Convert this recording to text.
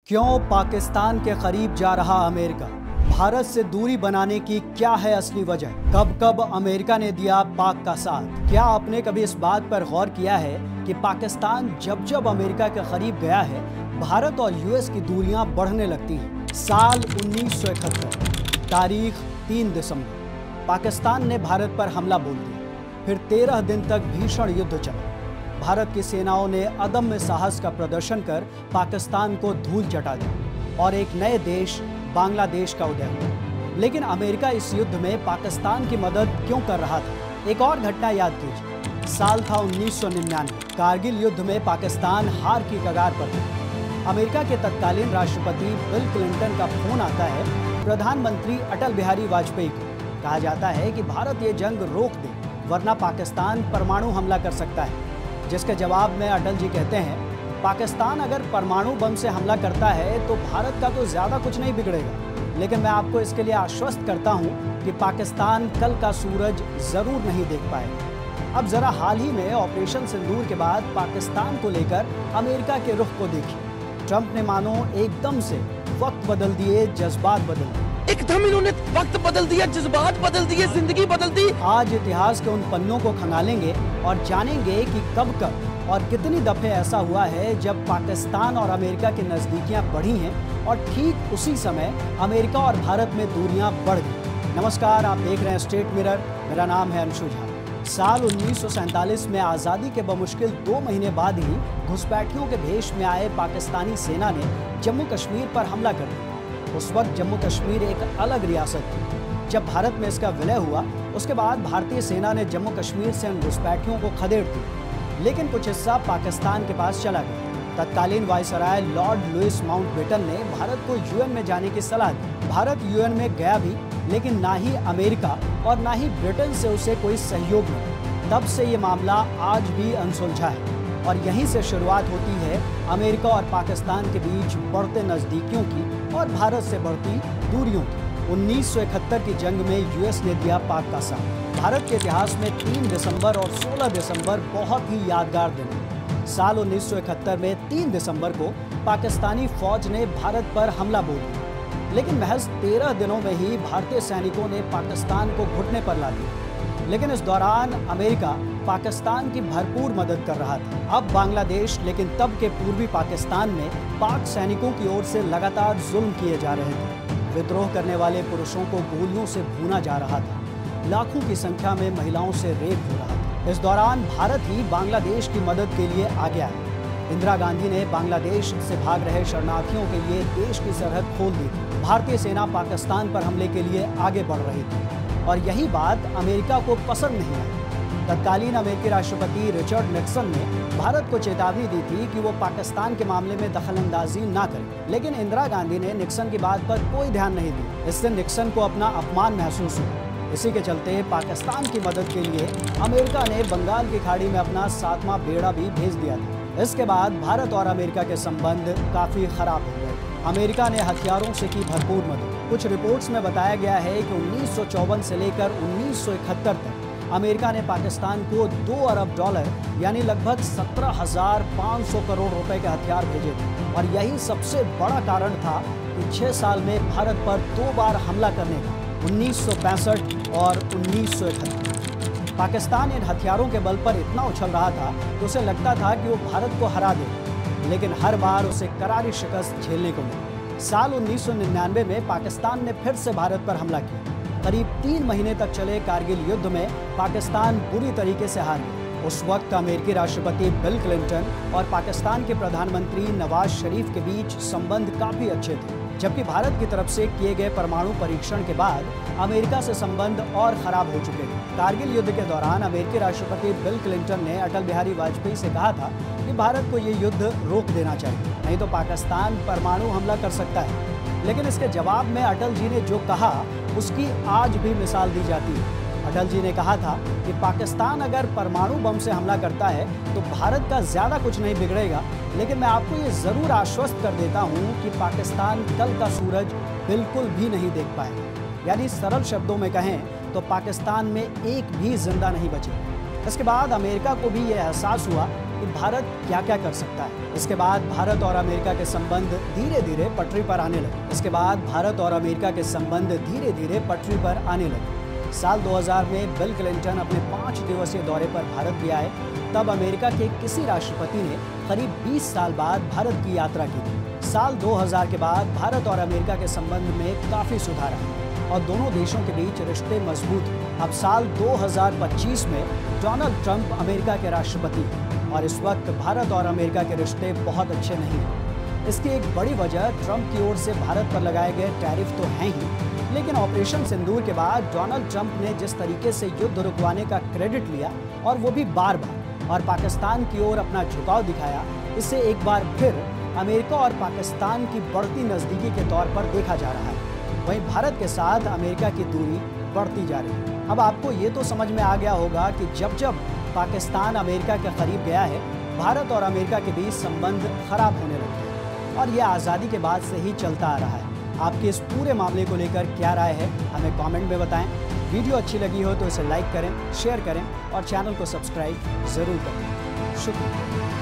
क्यों पाकिस्तान के करीब जा रहा अमेरिका? भारत से दूरी बनाने की क्या है असली वजह? कब कब अमेरिका ने दिया पाक का साथ? क्या आपने कभी इस बात पर गौर किया है कि पाकिस्तान जब जब अमेरिका के करीब गया है, भारत और यूएस की दूरियां बढ़ने लगती हैं। साल 1971, तारीख 3 दिसंबर, पाकिस्तान ने भारत पर हमला बोल दिया। फिर 13 दिन तक भीषण युद्ध चला। भारत की सेनाओं ने अदम्य साहस का प्रदर्शन कर पाकिस्तान को धूल चटा दी और एक नए देश बांग्लादेश का उदय हुआ। लेकिन अमेरिका इस युद्ध में पाकिस्तान की मदद क्यों कर रहा था? एक और घटना याद कीजिए। साल था 1999। कारगिल युद्ध में पाकिस्तान हार की कगार पर था। अमेरिका के तत्कालीन राष्ट्रपति बिल क्लिंटन का फोन आता है प्रधानमंत्री अटल बिहारी वाजपेयी को। कहा जाता है कि भारत ये जंग रोक दे, वरना पाकिस्तान परमाणु हमला कर सकता है। जिसके जवाब में अटल जी कहते हैं, पाकिस्तान अगर परमाणु बम से हमला करता है तो भारत का तो ज्यादा कुछ नहीं बिगड़ेगा, लेकिन मैं आपको इसके लिए आश्वस्त करता हूं कि पाकिस्तान कल का सूरज जरूर नहीं देख पाएगा। अब जरा हाल ही में ऑपरेशन सिंदूर के बाद पाकिस्तान को लेकर अमेरिका के रुख को देखिए। ट्रंप ने मानो एकदम से वक्त बदल दिए, जज्बात बदल दिए। एकदम इन्होंने वक्त बदल दिया, जज्बात बदल दिए, जिंदगी बदल दी। आज इतिहास के उन पन्नों को खंगालेंगे और जानेंगे कि कब कब और कितनी दफे ऐसा हुआ है जब पाकिस्तान और अमेरिका की नजदीकियां बढ़ी हैं और ठीक उसी समय अमेरिका और भारत में दूरियां बढ़ गई। नमस्कार, आप देख रहे हैं स्टेट मिरर। मेरा नाम है अंशु झा। साल 1947 में आज़ादी के बमुश्किल 2 महीने बाद ही घुसपैठियों के भेष में आए पाकिस्तानी सेना ने जम्मू कश्मीर पर हमला कर दिया। उस वक्त जम्मू कश्मीर एक अलग रियासत थी। जब भारत में इसका विलय हुआ, उसके बाद भारतीय सेना ने जम्मू कश्मीर से उन घुसपैठियों को खदेड़ दिया, लेकिन कुछ हिस्सा पाकिस्तान के पास चला गया। तत्कालीन वायसराय लॉर्ड लुइस माउंटबेटन ने भारत को यूएन में जाने की सलाह दी। भारत यूएन में गया भी, लेकिन ना ही अमेरिका और ना ही ब्रिटेन से उसे कोई सहयोग मिला। तब से ये मामला आज भी अनसुलझा है और यहीं से शुरुआत होती है अमेरिका और पाकिस्तान के बीच बढ़ते नजदीकियों की और भारत से बढ़ती दूरियों की। 1971 की जंग में यूएस ने दिया पाक का साथ। भारत के इतिहास में 3 दिसंबर और 16 दिसंबर बहुत ही यादगार दिन है। साल 1971 में 3 दिसंबर को पाकिस्तानी फौज ने भारत पर हमला बोल दिया, लेकिन महज 13 दिनों में ही भारतीय सैनिकों ने पाकिस्तान को घुटने पर ला दिया। लेकिन इस दौरान अमेरिका पाकिस्तान की भरपूर मदद कर रहा था। अब बांग्लादेश, लेकिन तब के पूर्वी पाकिस्तान में पाक सैनिकों की ओर से लगातार जुल्म किए जा रहे थे। विद्रोह करने वाले पुरुषों को गोलियों से भूना जा रहा था। लाखों की संख्या में महिलाओं से रेप हो रहा था। इस दौरान भारत ही बांग्लादेश की मदद के लिए आगे आया। इंदिरा गांधी ने बांग्लादेश से भाग रहे शरणार्थियों के लिए देश की सरहद खोल दी थी। भारतीय सेना पाकिस्तान पर हमले के लिए आगे बढ़ रही थी और यही बात अमेरिका को पसंद नहीं आई। तत्कालीन अमेरिकी राष्ट्रपति रिचर्ड निक्सन ने भारत को चेतावनी दी थी कि वो पाकिस्तान के मामले में दखलंदाजी ना करे, लेकिन इंदिरा गांधी ने निक्सन की बात पर कोई ध्यान नहीं दिया। इससे निक्सन को अपना अपमान महसूस हुआ। इसी के चलते पाकिस्तान की मदद के लिए अमेरिका ने बंगाल की खाड़ी में अपना 7वां बेड़ा भी भेज दिया था। इसके बाद भारत और अमेरिका के संबंध काफी खराब हो गए। अमेरिका ने हथियारों से की भरपूर मदद। कुछ रिपोर्ट्स में बताया गया है कि 1954 से लेकर 1971 तक अमेरिका ने पाकिस्तान को $2 अरब यानी लगभग 17,500 करोड़ रुपए के हथियार भेजे थे। और यही सबसे बड़ा कारण था कि 6 साल में भारत पर 2 बार हमला करने का, 1965 और 1971। पाकिस्तान इन हथियारों के बल पर इतना उछल रहा था कि उसे लगता था कि वो भारत को हरा देगा, लेकिन हर बार उसे करारी शिकस्त झेलने को मिली। साल 1999 में पाकिस्तान ने फिर से भारत पर हमला किया। करीब 3 महीने तक चले कारगिल युद्ध में पाकिस्तान बुरी तरीके से हार गया। उस वक्त अमेरिकी राष्ट्रपति बिल क्लिंटन और पाकिस्तान के प्रधानमंत्री नवाज शरीफ के बीच संबंध काफी अच्छे थे, जबकि भारत की तरफ से किए गए परमाणु परीक्षण के बाद अमेरिका से संबंध और खराब हो चुके थे। कारगिल युद्ध के दौरान अमेरिकी राष्ट्रपति बिल क्लिंटन ने अटल बिहारी वाजपेयी से कहा था कि भारत को ये युद्ध रोक देना चाहिए, नहीं तो पाकिस्तान परमाणु हमला कर सकता है। लेकिन इसके जवाब में अटल जी ने जो कहा, उसकी आज भी मिसाल दी जाती है। अटल जी ने कहा था कि पाकिस्तान अगर परमाणु बम से हमला करता है तो भारत का ज्यादा कुछ नहीं बिगड़ेगा, लेकिन मैं आपको ये जरूर आश्वस्त कर देता हूँ कि पाकिस्तान कल का सूरज बिल्कुल भी नहीं देख पाएगा। यानी सरल शब्दों में कहें तो पाकिस्तान में एक भी जिंदा नहीं बचेगा। इसके बाद अमेरिका को भी यह एहसास हुआ कि भारत क्या क्या कर सकता है। इसके बाद भारत और अमेरिका के संबंध धीरे धीरे पटरी पर आने लगे। साल 2000 में बिल क्लिंटन अपने 5 दिवसीय दौरे पर भारत भी आए। तब अमेरिका के किसी राष्ट्रपति ने करीब 20 साल बाद भारत की यात्रा की थी। साल 2000 के बाद भारत और अमेरिका के संबंध में काफी सुधार आया और दोनों देशों के बीच रिश्ते मजबूत हुए। अब साल 2025 में डोनाल्ड ट्रंप अमेरिका के राष्ट्रपति हैं और इस वक्त भारत और अमेरिका के रिश्ते बहुत अच्छे नहीं हैं। इसकी एक बड़ी वजह ट्रंप की ओर से भारत पर लगाए गए टैरिफ तो हैं ही, लेकिन ऑपरेशन सिंदूर के बाद डोनाल्ड ट्रंप ने जिस तरीके से युद्ध रुकवाने का क्रेडिट लिया और वो भी बार बार और पाकिस्तान की ओर अपना झुकाव दिखाया, इससे एक बार फिर अमेरिका और पाकिस्तान की बढ़ती नजदीकी के तौर पर देखा जा रहा है। वहीं भारत के साथ अमेरिका की दूरी बढ़ती जा रही है। अब आपको ये तो समझ में आ गया होगा कि जब जब पाकिस्तान अमेरिका के करीब गया है, भारत और अमेरिका के बीच संबंध खराब होने लगे हैं और यह आज़ादी के बाद से ही चलता आ रहा है। आपके इस पूरे मामले को लेकर क्या राय है, हमें कमेंट में बताएं। वीडियो अच्छी लगी हो तो इसे लाइक करें, शेयर करें और चैनल को सब्सक्राइब जरूर करें। शुक्रिया।